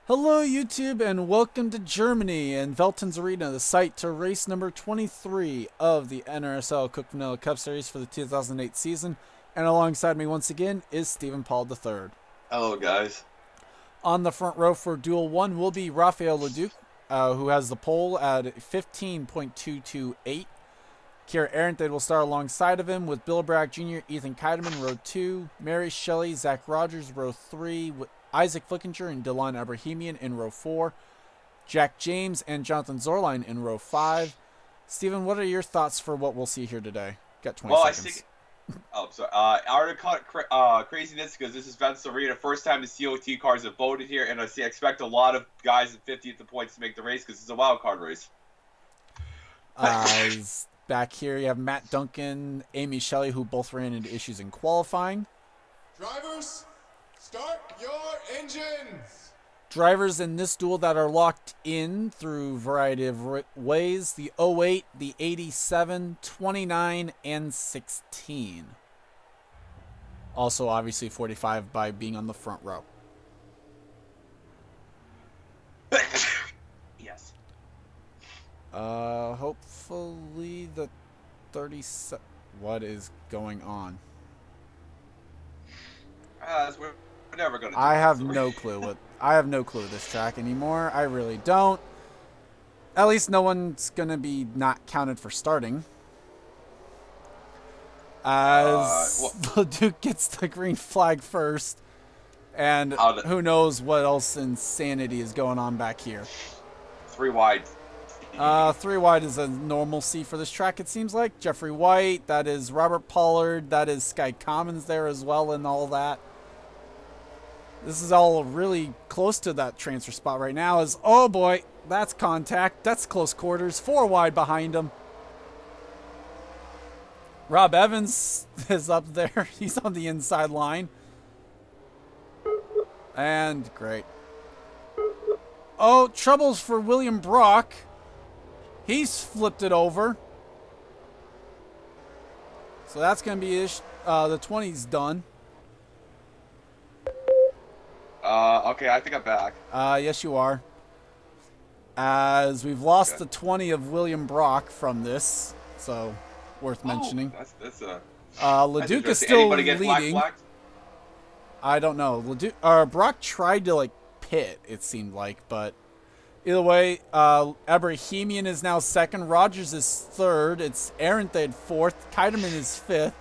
Hello YouTube and welcome to Germany and Veltins Arena, the site to race number 23 of the NRSL Cook Vanilla Cup Series for the 2008 season. And alongside me once again is Stephen Paul III. Hello, guys. On the front row for Duel 1 will be Raphael Leduc, who has the pole at 15.228. Kira Arendt will start alongside of him with Bill Bragg Jr., Ethan Keidemann, row 2, Mary Shelley, Zach Rogers, row 3, Isaac Flickinger and Dylan Abrahamian in row 4, Jack James and Jonathan Zorline in row 5. Steven, what are your thoughts for what we'll see here today? Got 20 seconds. I think. Oh, sorry. I already caught craziness because this is Veltins Arena. First time the COT cars have voted here, and I expect a lot of guys at 50th points to make the race because it's a wild card race. Back here, you have Matt Duncan, Amy Shelley, who both ran into issues in qualifying. Drivers, start your engines! Drivers in this duel that are locked in through a variety of ways: the 08, the 87, 29, and 16. Also, obviously, 45 by being on the front row. Yes. Hopefully the 37. What is going on? We're never gonna. I have no clue this track anymore. I really don't. At least no one's gonna be not counted for starting. As Duke gets the green flag first, and who knows what else insanity is going on back here. 3 wide. 3 wide is a normalcy for this track, it seems like. Jeffrey White, that is Robert Pollard, that is Sky Commons there as well, and all that. This is all really close to that transfer spot right now. Oh boy, that's contact. That's close quarters. 4 wide behind him. Rob Evans is up there. He's on the inside line. And great. Oh, troubles for William Brock. He's flipped it over. So that's going to be the 20's done. Okay, I think I'm back. Yes, you are. As we've lost the 20 of William Brock from this, so worth mentioning. Leduc is still leading. I don't know. Brock tried to pit, it seemed like, but either way, Abrahamian is now second. Rogers is third. It's Arendt fourth. Keidemann is fifth.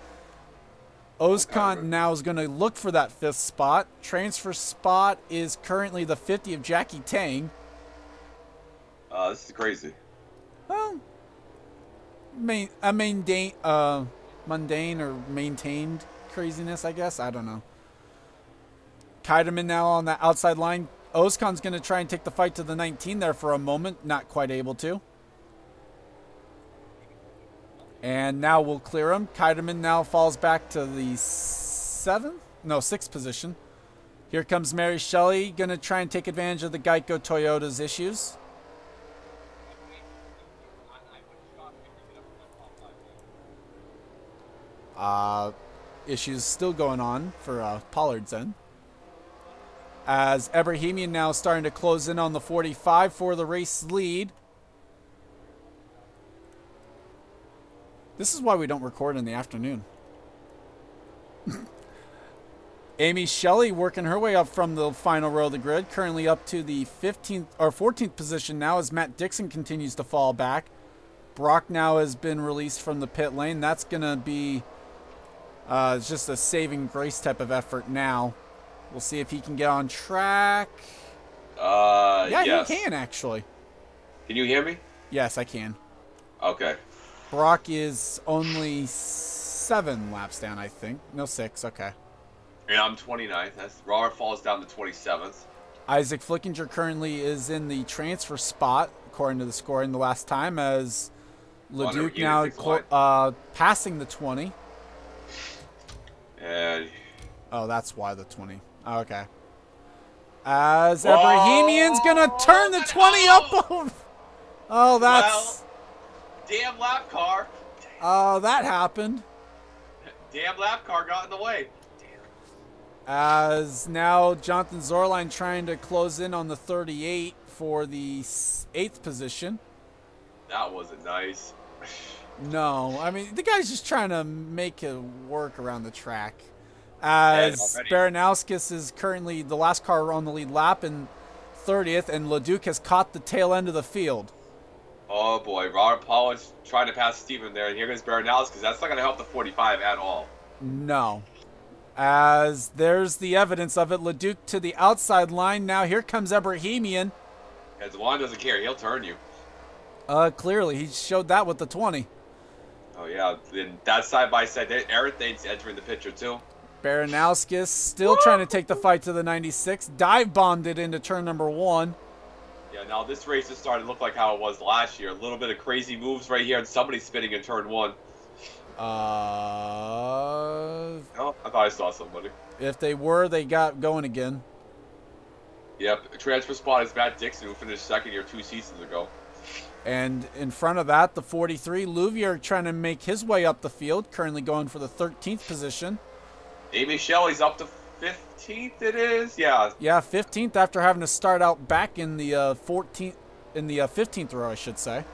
Ozcon now is going to look for that 5th spot. Transfer spot is currently the 50 of Jackie Tang. This is crazy. Well, mundane or maintained craziness, I guess. I don't know. Keidemann now on the outside line. Ozcon's going to try and take the fight to the 19 there for a moment. Not quite able to. And now we'll clear him. Keidemann now falls back to the 6th position. Here comes Mary Shelley, going to try and take advantage of the Geico Toyota's issues. Issues still going on for Pollard's end. As Abrahamian now starting to close in on the 45 for the race lead. This is why we don't record in the afternoon. Amy Shelley working her way up from the final row of the grid, currently up to the 15th or 14th position now as Matt Dixon continues to fall back. Brock now has been released from the pit lane. That's going to be it's just a saving grace type of effort now. We'll see if he can get on track. Yeah, yes. He can actually. Can you hear me? Yes, I can. Okay. Brock is only 7 laps down, I think. No, 6. Okay. Yeah, I'm 29th. Robert falls down to 27th. Isaac Flickinger currently is in the transfer spot, according to the scoring the last time, as Leduc now passing the 20. And oh, that's why the 20. Oh, okay. As Abrahamian's gonna turn the 20 up. Oh, that's. Damn lap car. Oh, that happened. Damn lap car got in the way. As now Jonathan Zorline trying to close in on the 38 for the 8th position. That wasn't nice. No, I mean, the guy's just trying to make it work around the track. As Baranowskis is currently the last car on the lead lap in 30th, and Leduc has caught the tail end of the field. Oh boy, Robert Paul is trying to pass Steven there, and here goes Baranowskis. That's not going to help the 45 at all. No. As there's the evidence of it. Leduc to the outside line. Now here comes Ebrahimian. As Juan doesn't care, he'll turn you. Clearly, he showed that with the 20. Oh yeah, then that side by side, Erethane's entering the picture too. Baranowskis still trying to take the fight to the 96. Dive bombed it into turn number 1. Yeah, now this race is starting to look like how it was last year. A little bit of crazy moves right here, and somebody's spinning in turn 1. Oh, I thought I saw somebody. If they were, they got going again. Yep, transfer spot is Matt Dixon, who finished second here 2 seasons ago. And in front of that, the 43, Louvier trying to make his way up the field, currently going for the 13th position. Amy Shelley's up to 15th, it is? Yeah. Yeah, 15th after having to start out back in the 15th row, I should say.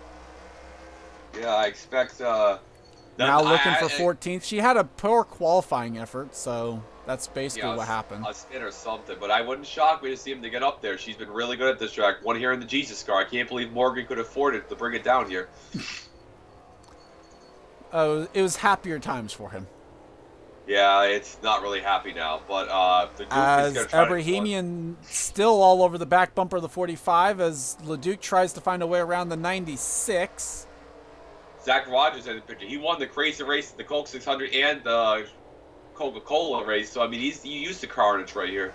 Yeah, I expect... now looking for 14th. She had a poor qualifying effort, so that's basically what happened. A spin or something, but I wouldn't shock me to see him to get up there. She's been really good at this track. One here in the Jesus car. I can't believe Morgan could afford it to bring it down here. It was happier times for him. Yeah, it's not really happy now, but the Duke as is going to try Ebrahimian still all over the back bumper of the 45 as Leduc tries to find a way around the 96. Zach Rogers in the picture. He won the Crazy Race, the Coke 600, and the Coca-Cola race. So, I mean, he used to carnage right here.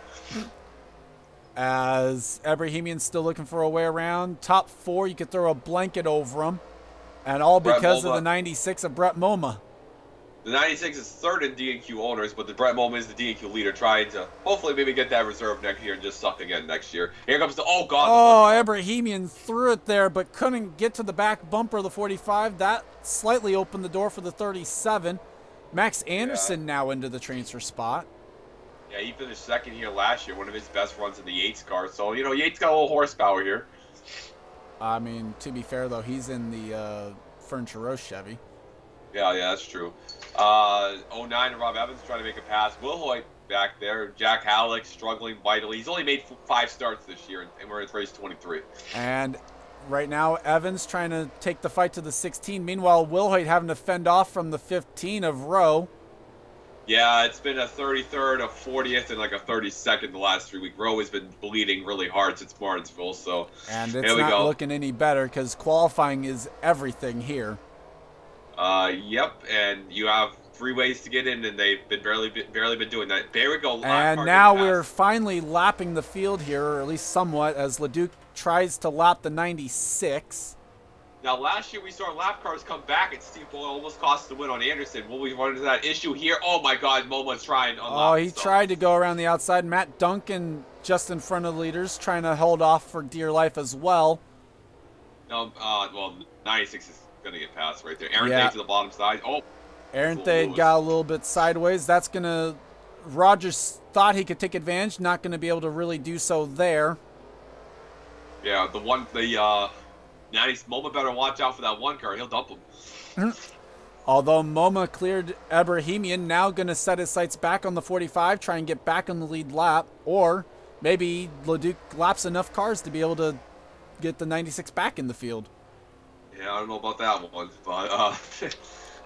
As Ebrahimian's still looking for a way around. Top 4, you could throw a blanket over him. And all because of the 96 of Brett Moma. The 96 is third in D&Q owners, but the Brett Moma is the D&Q leader, trying to hopefully maybe get that reserve next year and just suck again next year. Here comes the Ebrahimian threw it there, but couldn't get to the back bumper of the 45. That slightly opened the door for the 37. Max Anderson now into the transfer spot. Yeah, he finished second here last year, one of his best runs in the Yates car. So, you know, Yates got a little horsepower here. I mean, to be fair, though, he's in the Furniture Row Chevy. Yeah, that's true. 09 and Rob Evans trying to make a pass. Will Hoyt back there. Jack Halleck struggling vitally. He's only made 5 starts this year, and we're in race 23. And right now, Evans trying to take the fight to the 16. Meanwhile, Will Hoyt having to fend off from the 15 of Rowe. Yeah, it's been a 33rd, a 40th, and like a 32nd the last 3 weeks. Rowe has been bleeding really hard since Martinsville, so and it's not looking any better because qualifying is everything here. Yep, and you have 3 ways to get in, and they've been barely been doing that. There we go. And now we're finally lapping the field here, or at least somewhat, as Leduc tries to lap the 96. Now, last year we saw lap cars come back, and Steve Boyle almost cost the win on Anderson. Will we run into that issue here? Oh my God, Moma's trying. He tried to go around the outside. Matt Duncan just in front of the leaders, trying to hold off for dear life as well. No, well, 96 is going to get past right there. Aaron Tate to the bottom side. Oh, Aaron Tate got a little bit sideways. That's going to... Rogers thought he could take advantage. Not going to be able to really do so there. Yeah, the 90s, Moma better watch out for that one car. He'll dump him. Although Moma cleared Ebrahimian, now going to set his sights back on the 45, try and get back on the lead lap. Or maybe Leduc laps enough cars to be able to get the 96 back in the field. Yeah, I don't know about that one, but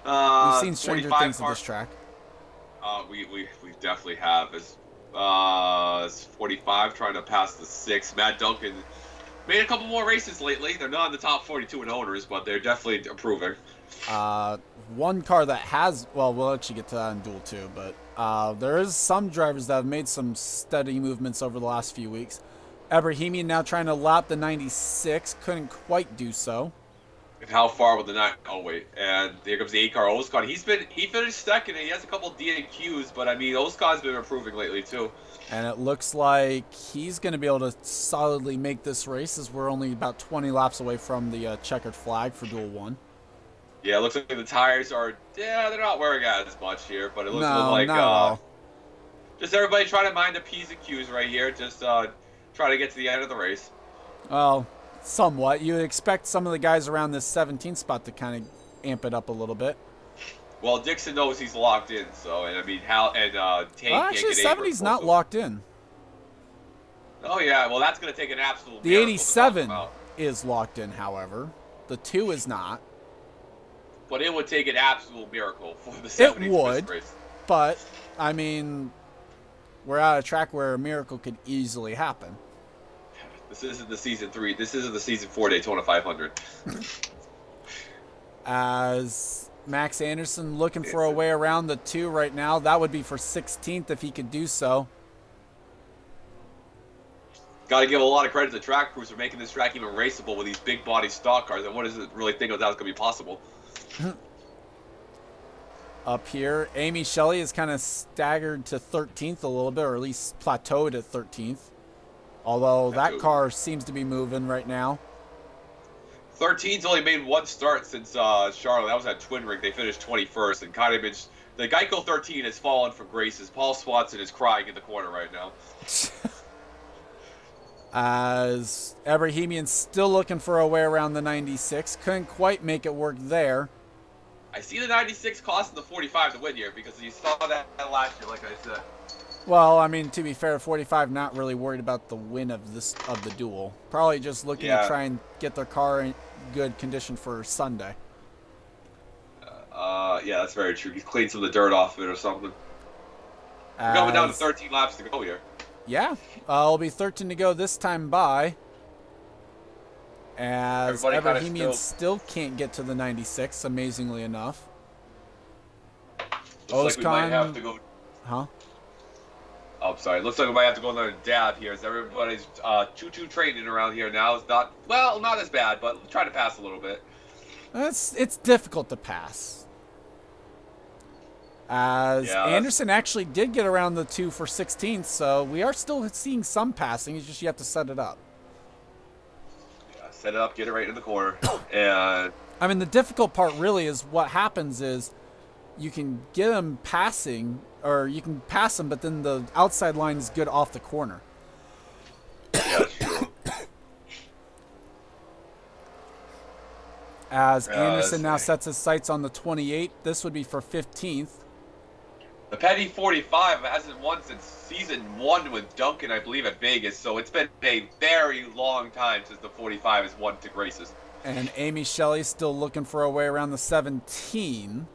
we've seen stranger things at this track. We definitely have. It's 45 trying to pass the 6. Matt Duncan made a couple more races lately. They're not in the top 42 in owners, but they're definitely improving. One car that has, well, we'll actually get to that in Duel 2, but there is some drivers that have made some steady movements over the last few weeks. Ebrahimian now trying to lap the 96, couldn't quite do so. And how far will the 9? Oh wait, and here comes the 8-car Oscar. He finished second, and he has a couple DNQs, but I mean Oscar's been improving lately too. And it looks like he's going to be able to solidly make this race, as we're only about 20 laps away from the checkered flag for Duel 1. Yeah, it looks like the tires are, they're not wearing out as much here, but it looks not like at all. Just everybody trying to mind the P's and Q's right here. Just try to get to the end of the race. Well, somewhat. You would expect some of the guys around this 17th spot to kind of amp it up a little bit. Well, Dixon knows he's locked in, so, and I mean, Hal and Tank well, actually, 70's not locked in. Oh, yeah, well, that's going to take an absolute The 87 is locked in, however. The 2 is not. But it would take an absolute miracle for the 70 it would, race. But, I mean, we're at a track where a miracle could easily happen. This isn't the season 3. This isn't the season 4 Daytona 500. As Max Anderson looking for a way around the 2 right now. That would be for 16th if he could do so. Got to give a lot of credit to the track crews for making this track even raceable with these big body stock cars. And what does it really think that was going to be possible? Up here, Amy Shelley is kind of staggered to 13th a little bit, or at least plateaued at 13th. Although that car seems to be moving right now. 13's only made one start since Charlotte. That was at Twin Ring. They finished 21st, and kind of been the Geico 13 has fallen from graces. Paul Swanson is crying in the corner right now. As Ebrahimian's still looking for a way around the 96, couldn't quite make it work there. I see the 96 costing the 45 to win here because you saw that last year, like I said. Well, I mean, to be fair, 45 not really worried about the win of the duel. Probably just looking to try and get their car in good condition for Sunday. Yeah, that's very true. He's cleaned some of the dirt off of it or something. We're going down to 13 laps to go here. Yeah, it'll be 13 to go this time by. As Ebrahimian still can't get to the 96, amazingly enough. Looks like we might have to go. Huh? Oh, sorry. Looks like we might have to go another dab here. As everybody's choo-choo training around here now. It's not, well, not as bad, but try to pass a little bit. It's difficult to pass. As Anderson actually did get around the 2 for 16th, so we are still seeing some passing. It's just you have to set it up. Yeah, set it up, get it right in the corner. And I mean, the difficult part really is what happens is you can get them passing, or you can pass them, but then the outside line is good off the corner. Yeah, that's true. As Anderson now sets his sights on the 28, this would be for 15th. The Petty 45 hasn't won since season 1 with Duncan, I believe, at Vegas. So it's been a very long time since the 45 has won to graces. And Amy Shelley still looking for a way around the 17.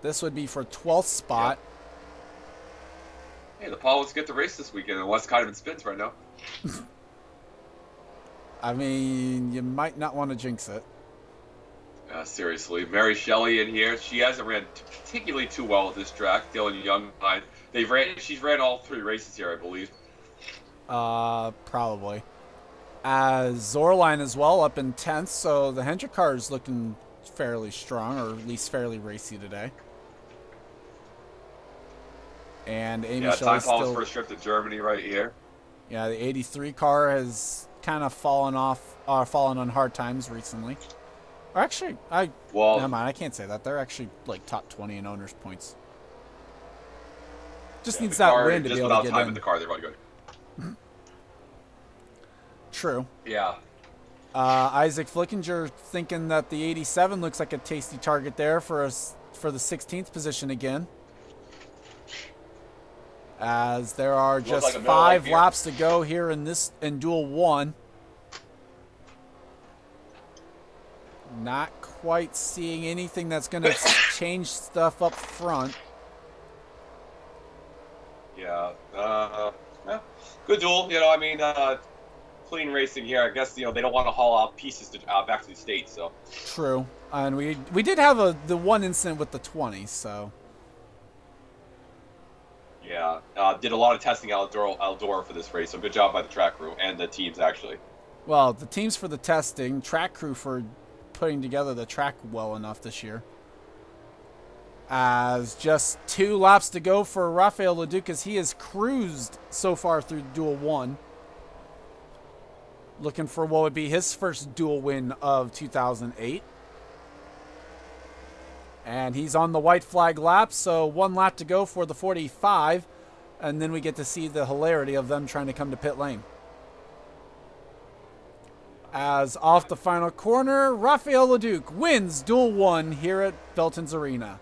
This would be for 12th spot. Hey, the Pauls get the race this weekend, and West kind of in spins right now. I mean, you might not want to jinx it. Seriously, Mary Shelley in here. She hasn't ran particularly too well at this track. Dylan Young, she's ran all 3 races here, I believe. Probably. Zorline as well, up in 10th. So the Hendrick car is looking fairly strong, or at least fairly racy today. And Amy Shelley Paul's first trip to Germany right here. Yeah, the 83 car has kind of fallen on hard times recently. Or actually, never mind, I can't say that. They're actually like top 20 in owners' points. Just needs that win to be able to get in. In the car, they're about to go. True. Yeah. Isaac Flickinger thinking that the 87 looks like a tasty target there for the 16th position again. As there are just 5 laps to go here in Duel 1. Not quite seeing anything that's going to change stuff up front. Yeah. Good duel. I mean, clean racing here. I guess, they don't want to haul out pieces back to the States, so. True. And we did have the one incident with the 20, so. Yeah. Did a lot of testing outdoor for this race, so good job by the track crew and the teams, actually. Well, the teams for the testing, track crew for putting together the track well enough this year. As just 2 laps to go for Rafael Leduc, he has cruised so far through Duel 1. Looking for what would be his first duel win of 2008. And he's on the white flag lap, so 1 lap to go for the 45. And then we get to see the hilarity of them trying to come to pit lane. As off the final corner, Rafael Leduc wins Duel 1 here at Veltins Arena.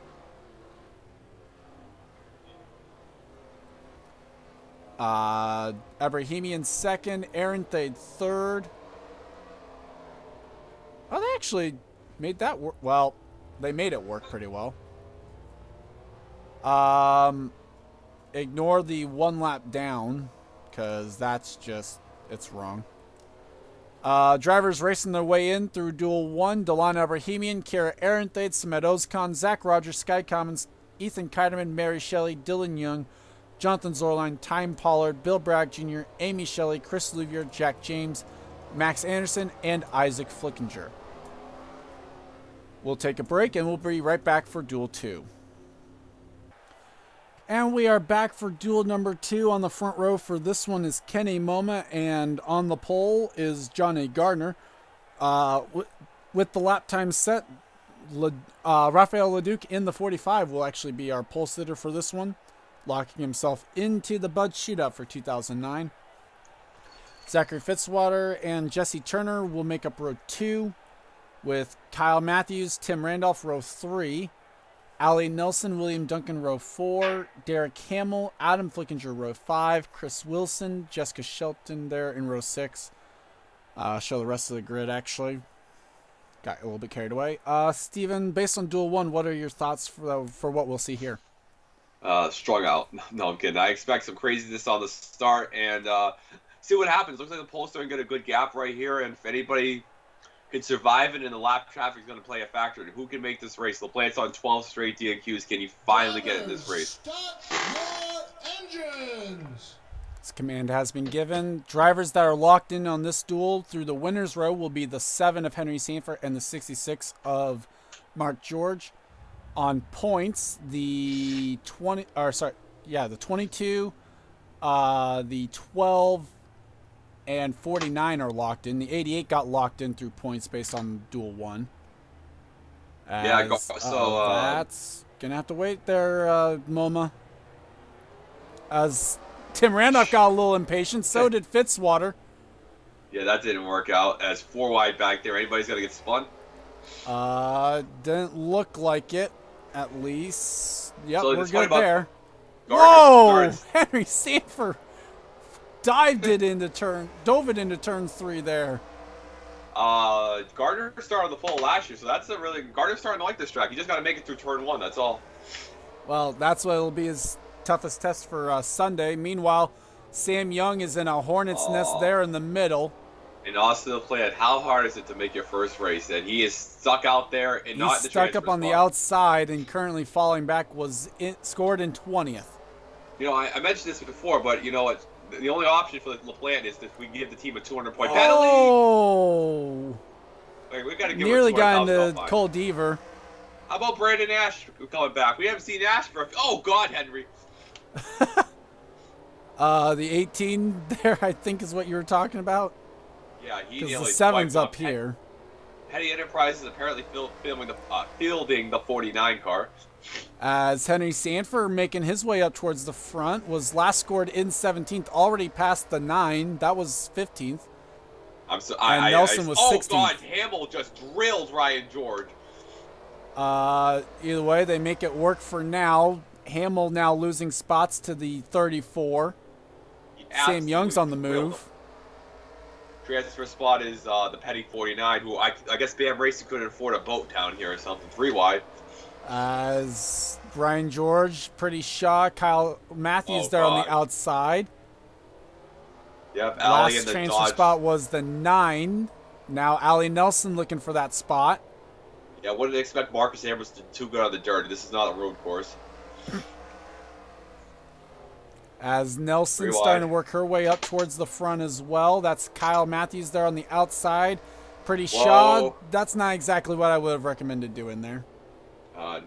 Abrahamian second, Aaron Thade third. Oh, they actually made that work. Well, they made it work pretty well. Ignore the 1 lap down, because that's just, it's wrong. Drivers racing their way in through Duel 1. Delon Abrahamian, Kara Arenthade, Samet Ozkan, Zach Rogers, Sky Commons, Ethan Keiderman, Mary Shelley, Dylan Young, Jonathan Zorline, Time Pollard, Bill Bragg Jr., Amy Shelley, Chris Louvier, Jack James, Max Anderson, and Isaac Flickinger. We'll take a break and we'll be right back for Duel 2. And we are back for Duel number 2. On the front row for this one is Kenny Moma, and on the pole is John A. Gardner. With the lap time set, Rafael Leduc in the 45 will actually be our pole sitter for this one, locking himself into the Bud Shootout for 2009. Zachary Fitzwater and Jesse Turner will make up row 2, with Kyle Matthews, Tim Randolph, row 3. Allie Nelson, William Duncan, row 4. Derek Hamill, Adam Flickinger, row 5. Chris Wilson, Jessica Shelton there in row 6. Show the rest of the grid, actually. Got a little bit carried away. Steven, based on Duel 1, what are your thoughts for what we'll see here? Strung out. No, I'm kidding. I expect some craziness on the start and see what happens. Looks like the pole's starting to get a good gap right here, and if anybody can survive it, and the lap traffic is going to play a factor. Who can make this race? LaPlante's on 12 straight DNQs. Can he finally get in this race? Start your engines! This command has been given. Drivers that are locked in on this duel through the winner's row will be the 7 of Henry Sanford and the 66 of Mark George. On points, the 22, the 12, and 49 are locked in. The 88 got locked in through points based on Duel 1. That's gonna have to wait there, MoMA. As Tim Randolph got a little impatient, so did Fitzwater. Yeah, that didn't work out. As 4 wide back there, anybody's gonna get spun? Didn't look like it, at least. Yep, So we're good there. Gardner Whoa! starts. Henry Sanford dove it into turn 3 there. Gardner started on the pole last year, so that's a really Gardner's starting to like this track. You just got to make it through turn 1. That's all. Well, that's what will be his toughest test for Sunday. Meanwhile, Sam Young is in a hornet's nest there in the middle. And Austin LaPlante, how hard is it to make your first race? And he is stuck out there and not in the stuck up on the outside and currently falling back. Scored in 20th. You know, I mentioned this before, but you know what? The only option for LaPlante is if we give the team a 200-point penalty. Oh! Like, we got to give nearly him got into Cole Deaver. How about Brandon Ash coming back? We haven't seen Ash for. Oh God, Henry. The 18 there, I think, is what you were talking about. Yeah, he because nearly the 7's up here. Petty Enterprises apparently fielding the 49 car. As Henry Sanford making his way up towards the front, was last scored in 17th, already past the 9. That was 15th. Nelson was 16th. Oh God, Hamill just drilled Ryan George. Either way, they make it work for now. Hamill now losing spots to the 34. Sam Young's on the move. Transfer spot is the Petty 49, who I guess Bam Racing couldn't afford a boat down here or something. 3 wide. As Brian George, pretty shot. Kyle Matthews there on the outside. Yep, Allie in Last the transfer Dodge. spot was the 9. Now Allie Nelson looking for that spot. Yeah, what did they expect Marcus Ambrose to too good on the dirt? This is not a road course. As Nelson's starting to work her way up towards the front as well. That's Kyle Matthews there on the outside. Pretty shot. That's not exactly what I would have recommended doing there.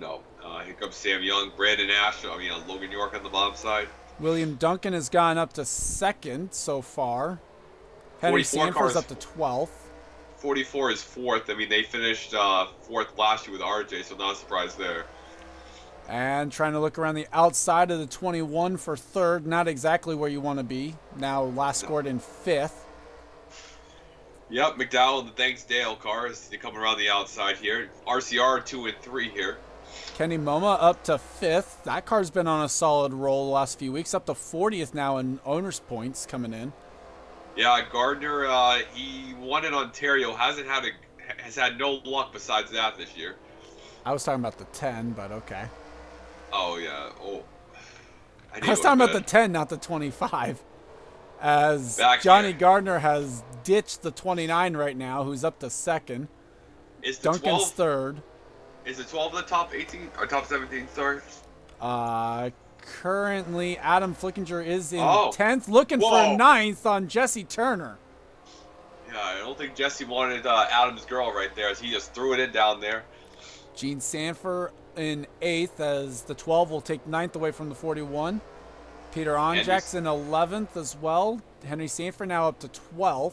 No. Here comes Sam Young, Brandon Ash, Logan York on the bottom side. William Duncan has gone up to 2nd so far. Henry Sanford's up to 12th. 44 is 4th. I mean, they finished 4th last year with RJ, so not a surprise there. And trying to look around the outside of the 21 for third. Not exactly where you want to be. Now last scored in fifth. Yep, McDowell and the Thanks Dale car is coming around the outside here. RCR 2 and 3 here. Kenny Moma up to fifth. That car's been on a solid roll the last few weeks. Up to 40th now in owner's points coming in. Yeah, Gardner, he won in Ontario. Has had no luck besides that this year. I was talking about the 10, but okay. Oh, yeah. Oh. I was talking about the 10, not the 25. As Back Johnny here. Gardner has ditched the 29 right now, who's up to second. Is the Duncan's 12, third. Is the 12 the top 18 or top 17? Sorry. Currently, Adam Flickinger is in 10th, looking for Whoa. a 9th on Jesse Turner. Yeah, I don't think Jesse wanted Adam's girl right there, as he just threw it in down there. Gene Sanford in 8th, as the 12 will take 9th away from the 41. Peter Onjak's in 11th as well. Henry Sanford now up to 12th.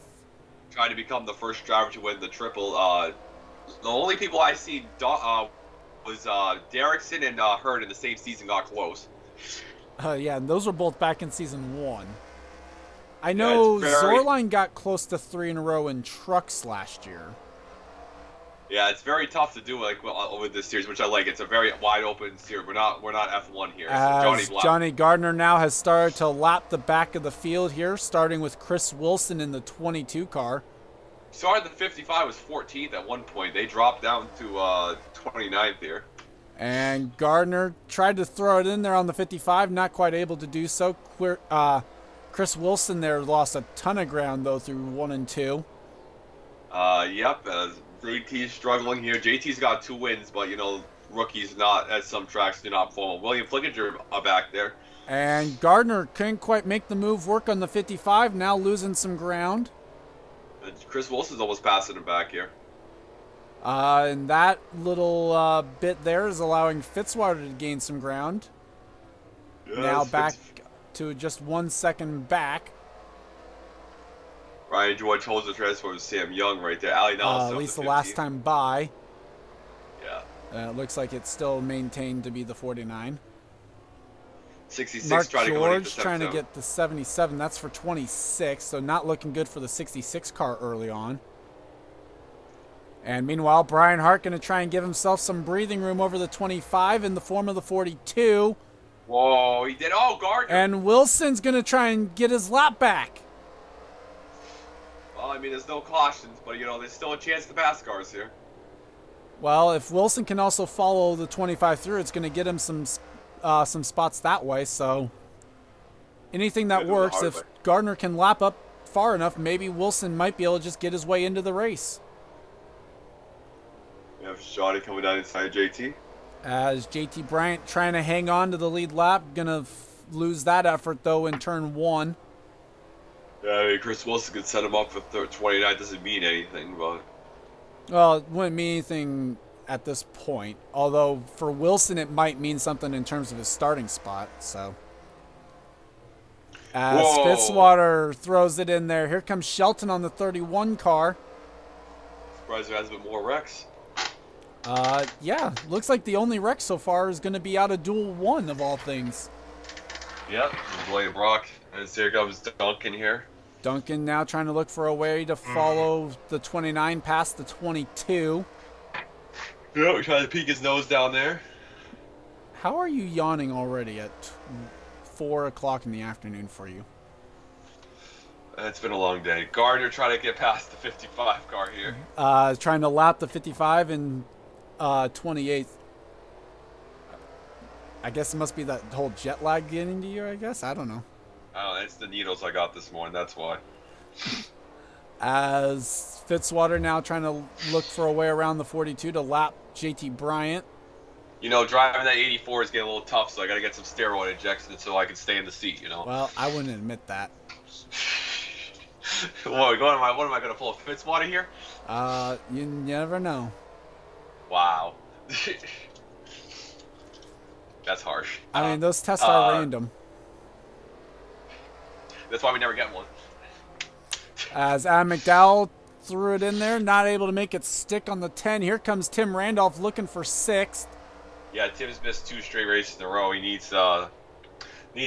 Trying to become the first driver to win the triple. The only people I see was Derrickson and Hurd in the same season got close. Yeah, and those were both back in season 1. I know Zorline got close to 3 in a row in trucks last year. Yeah, it's very tough to do with this series, which I like. It's a very wide open series. We're not F1 here. As Johnny Gardner now has started to lap the back of the field here, starting with Chris Wilson in the 22 car. Started the 55 was 14th at one point. They dropped down to 29th here. And Gardner tried to throw it in there on the 55, not quite able to do so. Chris Wilson there lost a ton of ground, though, through 1 and 2. Yep. JT's struggling here. JT's got 2 wins, but, rookies not, at some tracks, do not perform. William Flickinger back there. And Gardner couldn't quite make the move work on the 55, now losing some ground. And Chris Wilson's almost passing him back here. And that little bit there is allowing Fitzwater to gain some ground. Yeah, now back to just 1 second back. Ryan George holds the transfer with Sam Young right there. Ali Nelson at least the last time by. Yeah. It looks like it's still maintained to be the 49. 66 Mark trying George to trying to get the 77. That's for 26, so not looking good for the 66 car early on. And meanwhile, Brian Hart going to try and give himself some breathing room over the 25 in the form of the 42. Whoa, he did. Oh, Gardner. And Wilson's going to try and get his lap back. Well, I mean, there's no cautions, but, there's still a chance to pass cars here. Well, if Wilson can also follow the 25 through, it's going to get him some spots that way. So anything that works, if Gardner can lap up far enough, maybe Wilson might be able to just get his way into the race. We have Johnny coming down inside JT. As JT Bryant trying to hang on to the lead lap. Going to lose that effort, though, in turn 1. Yeah, I mean, Chris Wilson could set him up for 29. Doesn't mean anything, but... Well, it wouldn't mean anything at this point. Although, for Wilson, it might mean something in terms of his starting spot, so... As Fitzwater throws it in there. Here comes Shelton on the 31 car. Surprised there hasn't been more wrecks. Yeah. Looks like the only wreck so far is going to be out of Duel 1, of all things. Yep, William Brock. And here comes Duncan here. Duncan now trying to look for a way to follow the 29 past the 22. Yeah, trying to peek his nose down there. How are you yawning already at 4 o'clock in the afternoon for you? It's been a long day. Gardner trying to get past the 55 car here. Trying to lap the 55 and 28th. I guess it must be that whole jet lag getting to you, I guess. I don't know. Oh, it's the needles I got this morning. That's why. As Fitzwater now trying to look for a way around the 42 to lap JT Bryant. Driving that 84 is getting a little tough, so I got to get some steroid injections so I can stay in the seat, Well, I wouldn't admit that. What am I going to pull a Fitzwater here? You never know. Wow. That's harsh. I mean, those tests are random. That's why we never get one. As Adam McDowell threw it in there, not able to make it stick on the 10. Here comes Tim Randolph looking for 6th. Yeah, Tim's missed 2 straight races in a row. He needs to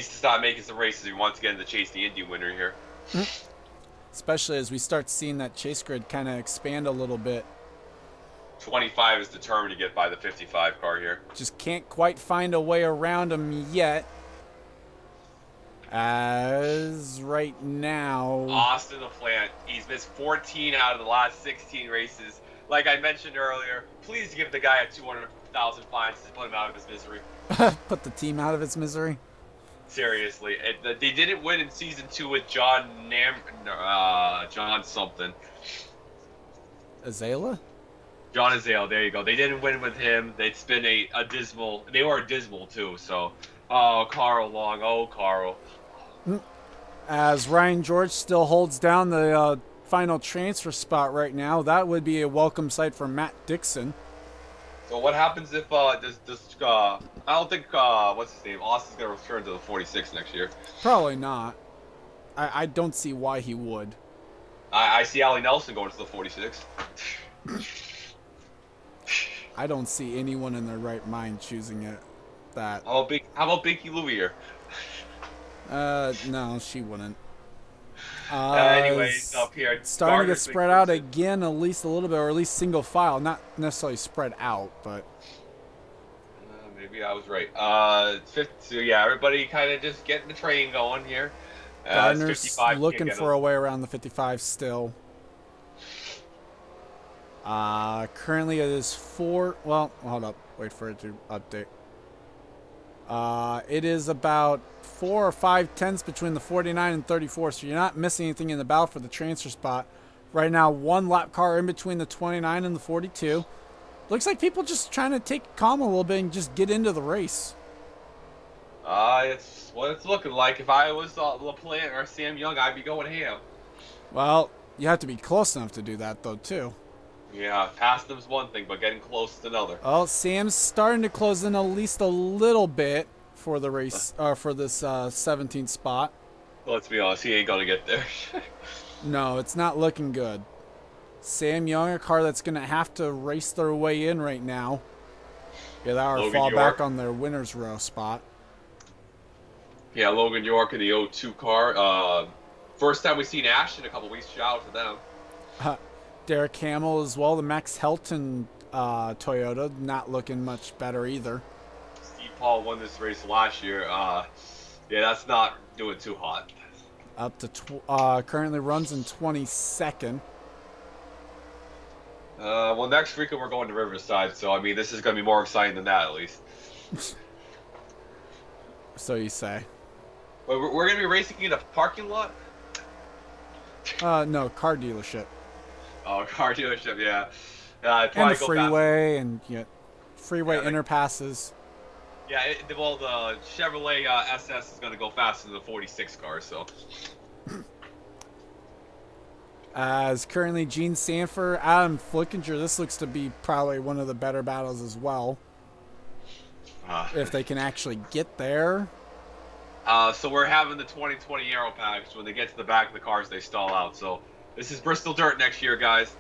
stop making some races if he wants to get in to chase the Indy winner here. Especially as we start seeing that chase grid kind of expand a little bit. 25 is determined to get by the 55 car here. Just can't quite find a way around him yet. As right now... Austin LaPlante, he's missed 14 out of the last 16 races. Like I mentioned earlier, please give the guy a 200,000 fine to put him out of his misery. Put the team out of its misery? Seriously. They didn't win in Season 2 with John something. Azalea? John Azale, there you go. They didn't win with him. It's been a dismal... They were dismal, too, so... Oh, Carl Long. Oh, Carl. As Ryan George still holds down the final transfer spot right now, that would be a welcome sight for Matt Dixon. So what happens if I don't think what's his name, Austin's gonna return to the 46 next year? Probably not. I don't see why he would. I see Allie Nelson going to the 46. I don't see anyone in their right mind choosing it. That. How about Binky Louvier? No, she wouldn't. Anyways, up here, starting to get spread out again, at least a little bit, or at least single file, not necessarily spread out, but. Maybe I was right. So yeah, everybody kind of just getting the train going here. Gardner's looking for a way around the 55 still. Currently it is 4. Well, hold up. Wait for it to update. It is about 4 or 5 tenths between the 49 and 34, so you're not missing anything in the battle for the transfer spot. Right now, 1 lap car in between the 29 and the 42. Looks like people just trying to take it calm a little bit and just get into the race. It's what it's looking like. If I was LaPlante or Sam Young, I'd be going ham. Well, you have to be close enough to do that, though, too. Yeah, past them's one thing, but getting close is another. Well, Sam's starting to close in at least a little bit for the race, for this 17th spot. Let's be honest, he ain't gonna get there. No, it's not looking good. Sam Young, a car that's going to have to race their way in right now. Yeah, that would fall back on their winner's row spot. Yeah, Logan York in the 02 car. First time we've seen Ashton in a couple weeks. Shout out to them. Derek Hamill as well, the Max Helton Toyota, not looking much better either. Steve Paul won this race last year. Yeah, that's not doing too hot. Up to currently runs in 22nd. Well, next weekend we're going to Riverside, so I mean this is going to be more exciting than that at least. So you say. Wait, we're going to be racing in a parking lot? No, car dealership. Oh, car dealership, yeah. And the freeway and freeway interpasses. Yeah, well, the Chevrolet SS is going to go faster than the 46 car, so. As currently Gene Sanford, Adam Flickinger, this looks to be probably one of the better battles as well. If they can actually get there. So we're having the 2020 Aero package. When they get to the back of the cars, they stall out. So this is Bristol Dirt next year, guys.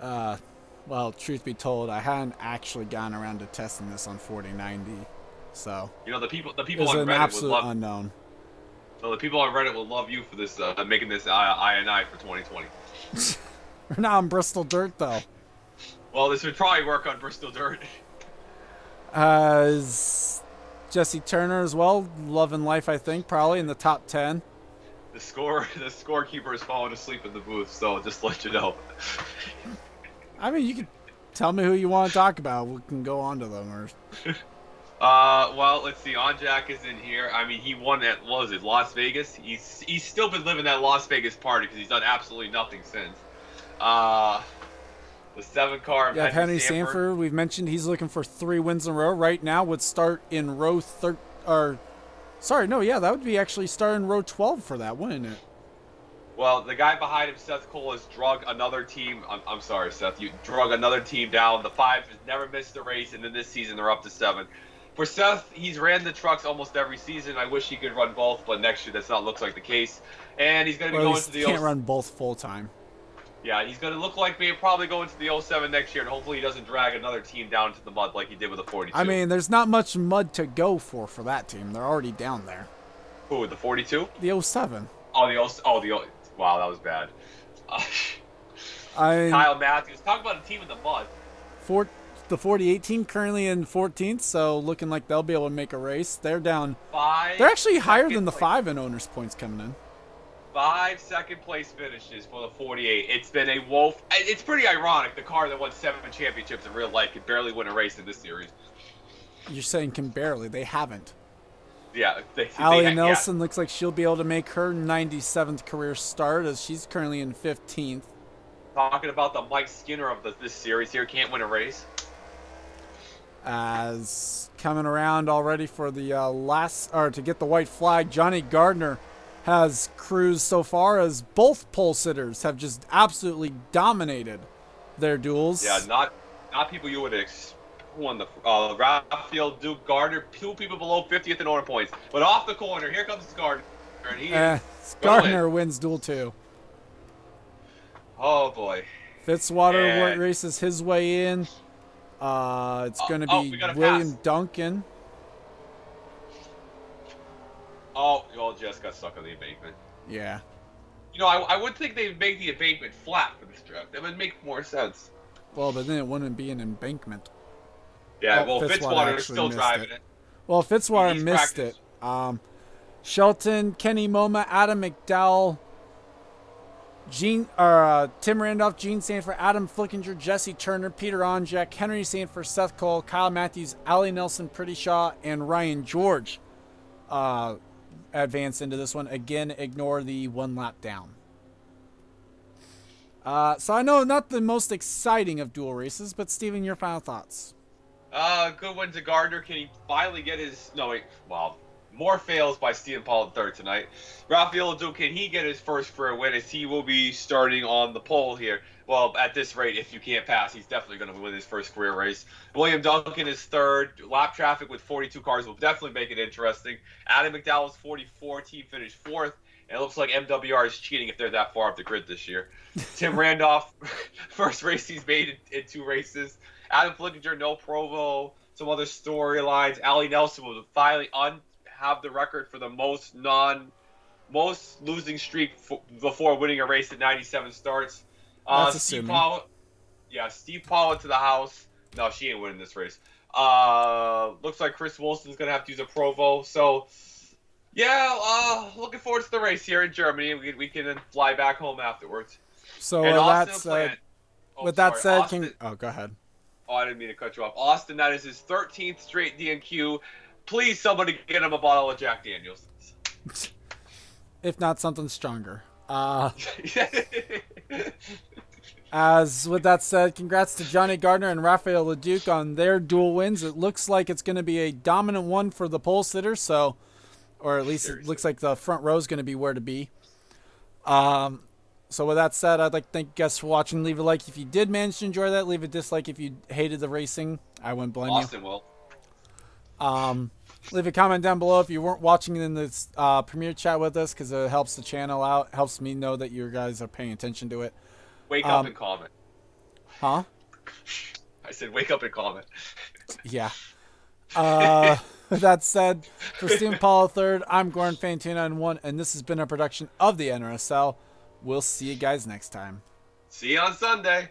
Well, truth be told, I hadn't actually gotten around to testing this on 4090, so. You know, the people on Reddit an absolute would love unknown. So the people on Reddit will love you for this, making this I&I for 2020. We're not on Bristol Dirt, though. Well, this would probably work on Bristol Dirt. Jesse Turner as well, loving life, I think, probably in the top 10. The scorekeeper is falling asleep in the booth, so just to let you know. I mean, you can tell me who you want to talk about. We can go on to them. Or... Well, let's see. Onjack is in here. I mean, he won at, what was it, Las Vegas? He's still been living that Las Vegas party because he's done absolutely nothing since. The 7 car. Yeah, Henry Sanford. We've mentioned he's looking for 3 wins in a row. Right now would start in row that would be actually start in row 12 for that, wouldn't it? Well, the guy behind him, Seth Cole, has drug another team. I'm sorry, Seth. You drug another team down. The 5 has never missed a race, and then this season they're up to 7. For Seth, he's ran the trucks almost every season. I wish he could run both, but next year that's not looks like the case. And he's going to be going to the. He can't run both full time. Yeah, he's going to look like me probably going to the 07 next year, and hopefully he doesn't drag another team down to the mud like he did with the 42. I mean, there's not much mud to go for that team. They're already down there. Who, the 42? The 07. Wow, that was bad. I mean, Kyle Matthews. Talk about a team in the mud. The 48 team currently in 14th, so looking like they'll be able to make a race. They're down. They're actually higher than the 5 in owners' points coming in. 5 second-place finishes for the 48. It's been a wolf. It's pretty ironic. The car that won 7 championships in real life could barely win a race in this series. You're saying can barely. They haven't. Yeah. Allie Nelson looks like she'll be able to make her 97th career start as she's currently in 15th. Talking about the Mike Skinner of this series here, can't win a race. As coming around already for the to get the white flag, Johnny Gardner has cruised so far as both pole sitters have just absolutely dominated their duels. Yeah, not people you would expect. Who won the Raphael Duke Gardner, 2 people below 50th in owner points, but off the corner, here comes Gardner, and Gardner wins duel 2. Oh boy. Fitzwater races his way in. It's going to be William Duncan. Jess got stuck on the embankment. Yeah. You know, I would think they'd make the embankment flat for this track. That would make more sense. Well, but then it wouldn't be an embankment. Yeah, Fitzwater is still driving it. Well, Fitzwater missed it. Shelton, Kenny Moma, Adam McDowell, Tim Randolph, Gene Sanford, Adam Flickinger, Jesse Turner, Peter Onjek, Henry Sanford, Seth Cole, Kyle Matthews, Allie Nelson, Pretty Shaw, and Ryan George advance into this one. Again, ignore the 1 lap down. So I know not the most exciting of dual races, but Steven, your final thoughts. Good win to Gardner. Can he finally get his... No, wait. Well, more fails by Stephen Paul III tonight. Raphael Duke, can he get his first career win as he will be starting on the pole here? Well, at this rate, if you can't pass, he's definitely going to win his first career race. William Duncan is 3rd. Lap traffic with 42 cars will definitely make it interesting. Adam McDowell's 44. Team finished 4th. And it looks like MWR is cheating if they're that far off the grid this year. Tim Randolph, first race he's made in 2 races. Adam Flickinger, no Provo. Some other storylines. Allie Nelson will finally have the record for the most losing streak before winning a race at 97 starts. Steve Paul into the house. No, she ain't winning this race. Looks like Chris Wilson's gonna have to use a Provo. So, yeah, looking forward to the race here in Germany. We can then fly back home afterwards. So with that said, go ahead. Oh, I didn't mean to cut you off. Austin, that is his 13th straight DNQ. Please, somebody get him a bottle of Jack Daniels. If not something stronger. As with that said, congrats to Johnny Gardner and Raphael Leduc on their dual wins. It looks like it's going to be a dominant one for the pole sitters, or at least it looks like the front row is going to be where to be. So with that said, I'd like to thank you guys for watching. Leave a like if you did manage to enjoy that. Leave a dislike if you hated the racing. I wouldn't blame you. Austin will. Leave a comment down below if you weren't watching in this premiere chat with us, because it helps the channel out. Helps me know that you guys are paying attention to it. Wake up and comment. Huh? I said wake up and comment. Yeah. With that said, for Stephen Paul III, I'm Gordon Fan291, and this has been a production of the NRSL. We'll see you guys next time. See you on Sunday.